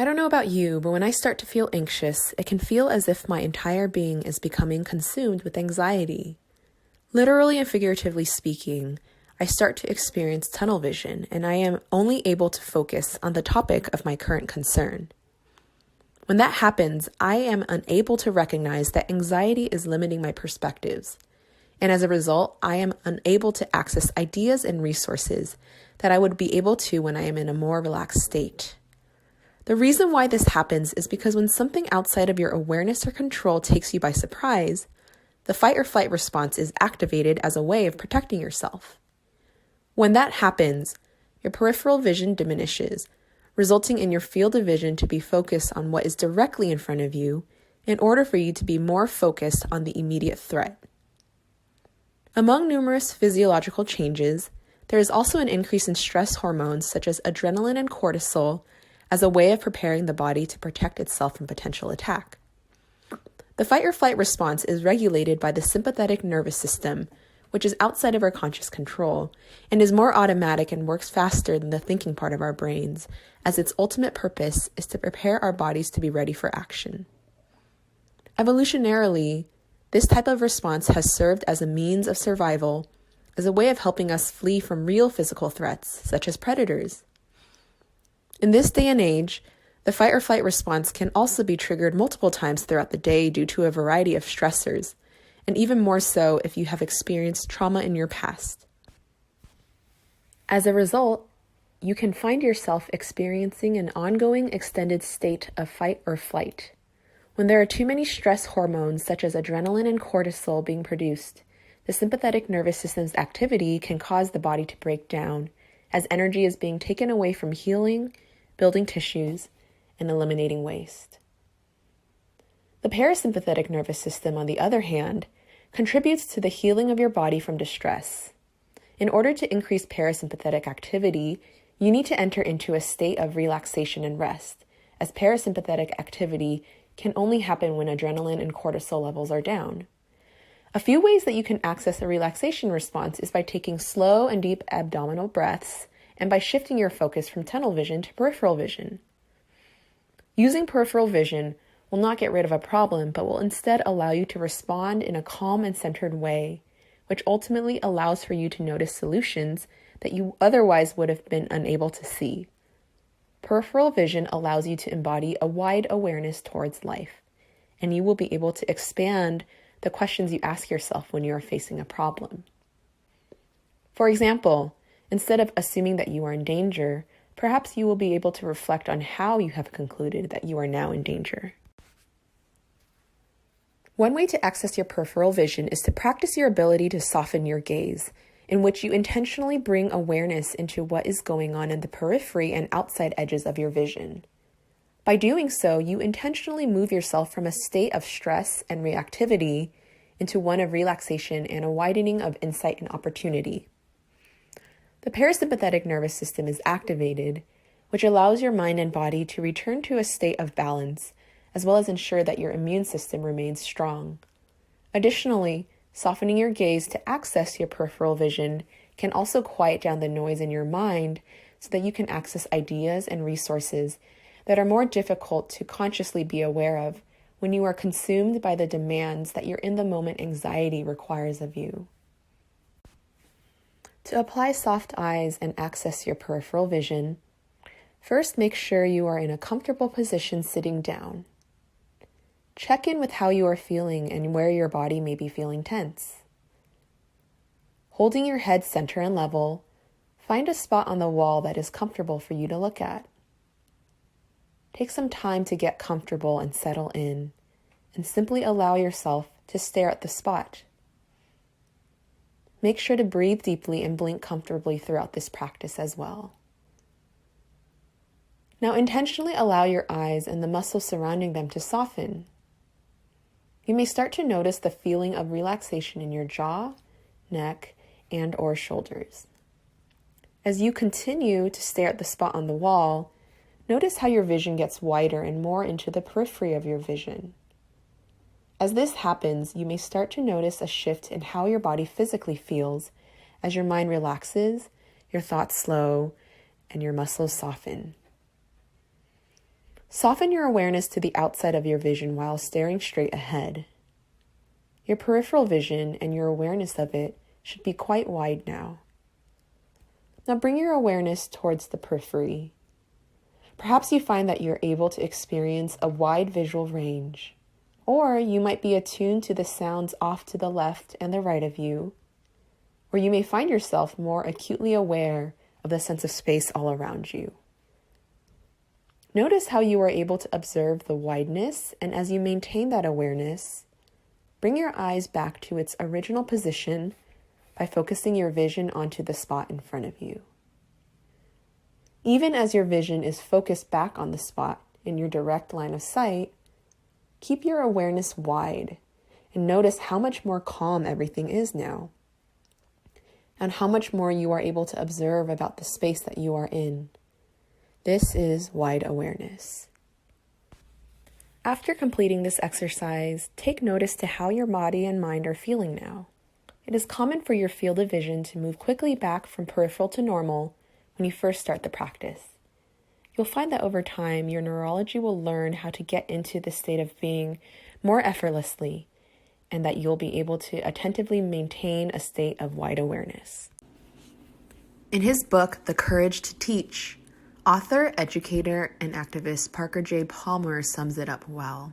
I don't know about you, but when I start to feel anxious, it can feel as if my entire being is becoming consumed with anxiety. Literally and figuratively speaking, I start to experience tunnel vision, and I am only able to focus on the topic of my current concern. When that happens, I am unable to recognize that anxiety is limiting my perspectives, and as a result, I am unable to access ideas and resources that I would be able to when I am in a more relaxed state. The reason why this happens is because when something outside of your awareness or control takes you by surprise, the fight or flight response is activated as a way of protecting yourself. When that happens, your peripheral vision diminishes, resulting in your field of vision to be focused on what is directly in front of you in order for you to be more focused on the immediate threat. Among numerous physiological changes, there is also an increase in stress hormones such as adrenaline and cortisol as a way of preparing the body to protect itself from potential attack. The fight or flight response is regulated by the sympathetic nervous system, which is outside of our conscious control, and is more automatic and works faster than the thinking part of our brains, as its ultimate purpose is to prepare our bodies to be ready for action. Evolutionarily, this type of response has served as a means of survival, as a way of helping us flee from real physical threats, such as predators. In this day and age, the fight or flight response can also be triggered multiple times throughout the day due to a variety of stressors, and even more so if you have experienced trauma in your past. As a result, you can find yourself experiencing an ongoing extended state of fight or flight. When there are too many stress hormones such as adrenaline and cortisol being produced, the sympathetic nervous system's activity can cause the body to break down, as energy is being taken away from healing, building tissues, and eliminating waste. The parasympathetic nervous system, on the other hand, contributes to the healing of your body from distress. In order to increase parasympathetic activity, you need to enter into a state of relaxation and rest, as parasympathetic activity can only happen when adrenaline and cortisol levels are down. A few ways that you can access a relaxation response is by taking slow and deep abdominal breaths and by shifting your focus from tunnel vision to peripheral vision. Using peripheral vision will not get rid of a problem, but will instead allow you to respond in a calm and centered way, which ultimately allows for you to notice solutions that you otherwise would have been unable to see. Peripheral vision allows you to embody a wide awareness towards life, and you will be able to expand the questions you ask yourself when you are facing a problem. For example, instead of assuming that you are in danger, perhaps you will be able to reflect on how you have concluded that you are now in danger. One way to access your peripheral vision is to practice your ability to soften your gaze, in which you intentionally bring awareness into what is going on in the periphery and outside edges of your vision. By doing so, you intentionally move yourself from a state of stress and reactivity into one of relaxation and a widening of insight and opportunity. The parasympathetic nervous system is activated, which allows your mind and body to return to a state of balance, as well as ensure that your immune system remains strong. Additionally, softening your gaze to access your peripheral vision can also quiet down the noise in your mind so that you can access ideas and resources that are more difficult to consciously be aware of when you are consumed by the demands that your in-the-moment anxiety requires of you. To apply soft eyes and access your peripheral vision, first make sure you are in a comfortable position sitting down. Check in with how you are feeling and where your body may be feeling tense. Holding your head center and level, find a spot on the wall that is comfortable for you to look at. Take some time to get comfortable and settle in, and simply allow yourself to stare at the spot. Make sure to breathe deeply and blink comfortably throughout this practice as well. Now intentionally allow your eyes and the muscles surrounding them to soften. You may start to notice the feeling of relaxation in your jaw, neck, and/or shoulders. As you continue to stare at the spot on the wall, notice how your vision gets wider and more into the periphery of your vision. As this happens, you may start to notice a shift in how your body physically feels as your mind relaxes, your thoughts slow, and your muscles soften. Soften your awareness to the outside of your vision while staring straight ahead. Your peripheral vision and your awareness of it should be quite wide now. Now bring your awareness towards the periphery. Perhaps you find that you're able to experience a wide visual range, or you might be attuned to the sounds off to the left and the right of you, or you may find yourself more acutely aware of the sense of space all around you. Notice how you are able to observe the wideness, and as you maintain that awareness, bring your eyes back to its original position by focusing your vision onto the spot in front of you. Even as your vision is focused back on the spot in your direct line of sight, keep your awareness wide and notice how much more calm everything is now, and how much more you are able to observe about the space that you are in. This is wide awareness. After completing this exercise, take notice to how your body and mind are feeling now. It is common for your field of vision to move quickly back from peripheral to normal when you first start the practice. You'll find that over time, your neurology will learn how to get into the state of being more effortlessly, and that you'll be able to attentively maintain a state of wide awareness. In his book, The Courage to Teach, author, educator, and activist Parker J. Palmer sums it up well.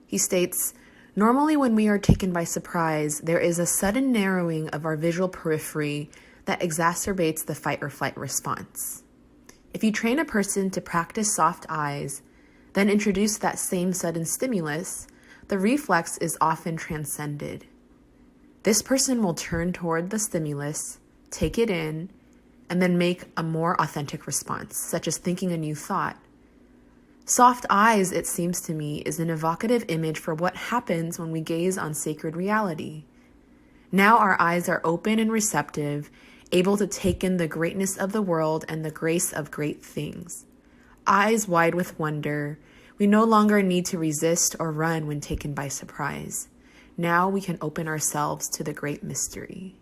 He states, "Normally when we are taken by surprise, there is a sudden narrowing of our visual periphery that exacerbates the fight or flight response. If you train a person to practice soft eyes, then introduce that same sudden stimulus, the reflex is often transcended. This person will turn toward the stimulus, take it in, and then make a more authentic response, such as thinking a new thought. Soft eyes, it seems to me, is an evocative image for what happens when we gaze on sacred reality. Now our eyes are open and receptive, able to take in the greatness of the world and the grace of great things. Eyes wide with wonder, we no longer need to resist or run when taken by surprise. Now we can open ourselves to the great mystery."